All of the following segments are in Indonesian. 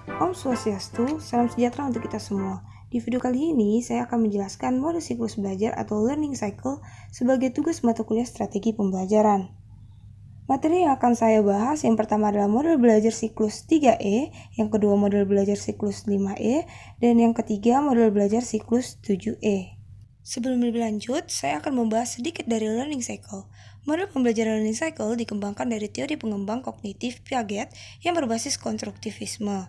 Om Swastiastu, salam sejahtera untuk kita semua. Di video kali ini, saya akan menjelaskan model siklus belajar atau learning cycle sebagai tugas mata kuliah strategi pembelajaran. Materi yang akan saya bahas yang pertama adalah model belajar siklus 3E, yang kedua model belajar siklus 5E, dan yang ketiga model belajar siklus 7E. Sebelum lebih lanjut, saya akan membahas sedikit dari learning cycle. Model pembelajaran learning cycle dikembangkan dari teori pengembang kognitif Piaget yang berbasis konstruktivisme.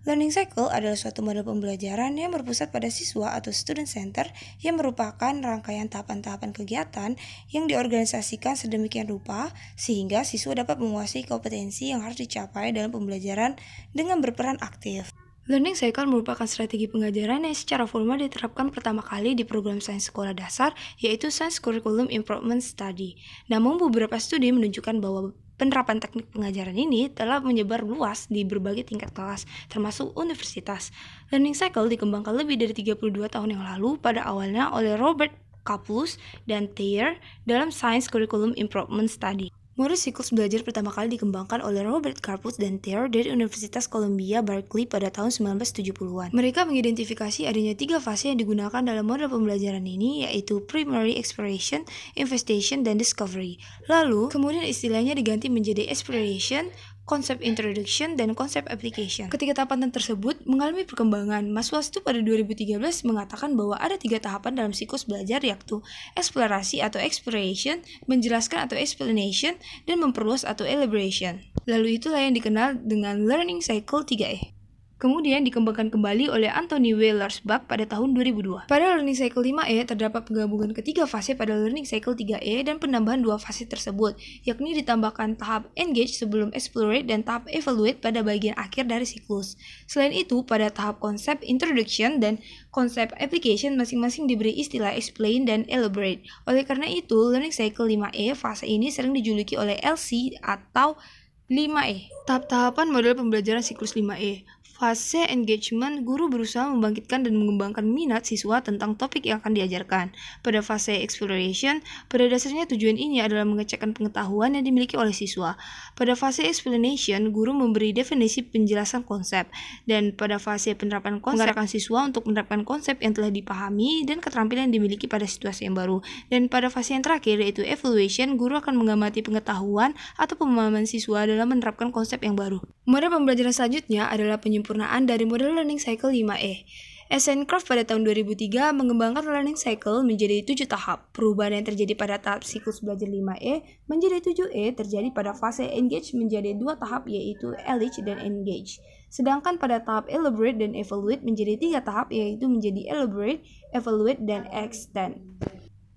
Learning cycle adalah suatu model pembelajaran yang berpusat pada siswa atau student center yang merupakan rangkaian tahapan-tahapan kegiatan yang diorganisasikan sedemikian rupa sehingga siswa dapat menguasai kompetensi yang harus dicapai dalam pembelajaran dengan berperan aktif. Learning cycle merupakan strategi pengajaran yang secara formal diterapkan pertama kali di program sains sekolah dasar, yaitu Science Curriculum Improvement Study. Namun beberapa studi menunjukkan bahwa penerapan teknik pengajaran ini telah menyebar luas di berbagai tingkat kelas, termasuk universitas. Learning cycle dikembangkan lebih dari 32 tahun yang lalu pada awalnya oleh Robert Kaplus dan Thayer dalam Science Curriculum Improvement Study. Model siklus belajar pertama kali dikembangkan oleh Robert Karpus dan Thayer dari Universitas Columbia Berkeley pada tahun 1970-an. Mereka mengidentifikasi adanya 3 fase yang digunakan dalam model pembelajaran ini, yaitu primary exploration, investigation, dan discovery. Lalu, kemudian istilahnya diganti menjadi exploration, konsep introduction, dan konsep application. Ketiga tahapan tersebut mengalami perkembangan. Maswastu pada 2013 mengatakan bahwa ada 3 tahapan dalam siklus belajar, yaitu eksplorasi atau exploration, menjelaskan atau explanation, dan memperluas atau elaboration. Lalu itulah yang dikenal dengan learning cycle 3E. Kemudian dikembangkan kembali oleh Anthony Weilersbach pada tahun 2002. Pada learning cycle 5E terdapat penggabungan ketiga fase pada learning cycle 3E dan penambahan 2 fase tersebut, yakni ditambahkan tahap engage sebelum explorate dan tahap evaluate pada bagian akhir dari siklus. Selain itu, pada tahap konsep introduction dan konsep application masing-masing diberi istilah explain dan elaborate. Oleh karena itu, learning cycle 5E fase ini sering dijuluki oleh LC atau 5E. Tahap-tahapan model pembelajaran siklus 5E. Fase engagement, guru berusaha membangkitkan dan mengembangkan minat siswa tentang topik yang akan diajarkan. Pada fase exploration, pada dasarnya tujuan ini adalah mengecekkan pengetahuan yang dimiliki oleh siswa. Pada fase explanation, guru memberi definisi penjelasan konsep. Dan pada fase penerapan konsep, mengarahkan siswa untuk menerapkan konsep yang telah dipahami dan keterampilan yang dimiliki pada situasi yang baru. Dan pada fase yang terakhir, yaitu evaluation, guru akan mengamati pengetahuan atau pemahaman siswa dalam menerapkan konsep yang baru. Model pembelajaran selanjutnya adalah penyempurnaan dari model learning cycle 5E. Eisencraft pada tahun 2003 mengembangkan learning cycle menjadi 7 tahap. Perubahan yang terjadi pada tahap siklus belajar 5E menjadi 7E terjadi pada fase engage menjadi 2 tahap, yaitu elige dan engage. Sedangkan pada tahap elaborate dan evaluate menjadi 3 tahap, yaitu menjadi elaborate, evaluate, dan extend.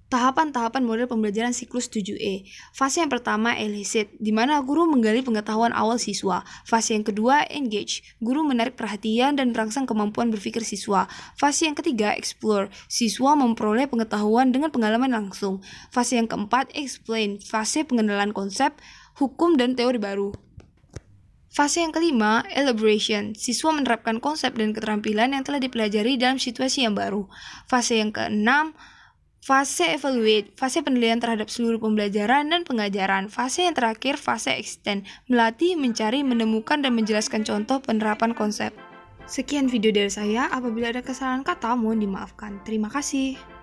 Tahapan-tahapan model pembelajaran siklus 7E. Fase yang pertama elicit, di mana guru menggali pengetahuan awal siswa. Fase yang kedua engage, guru menarik perhatian dan merangsang kemampuan berpikir siswa. Fase yang ketiga explore, siswa memperoleh pengetahuan dengan pengalaman langsung. Fase yang keempat explain, fase pengenalan konsep, hukum, dan teori baru. Fase yang kelima, elaboration, siswa menerapkan konsep dan keterampilan yang telah dipelajari dalam situasi yang baru. Fase yang keenam, fase evaluate, fase penilaian terhadap seluruh pembelajaran dan pengajaran. Fase yang terakhir, fase extend, melatih, mencari, menemukan, dan menjelaskan contoh penerapan konsep. Sekian video dari saya, apabila ada kesalahan kata mohon dimaafkan. Terima kasih.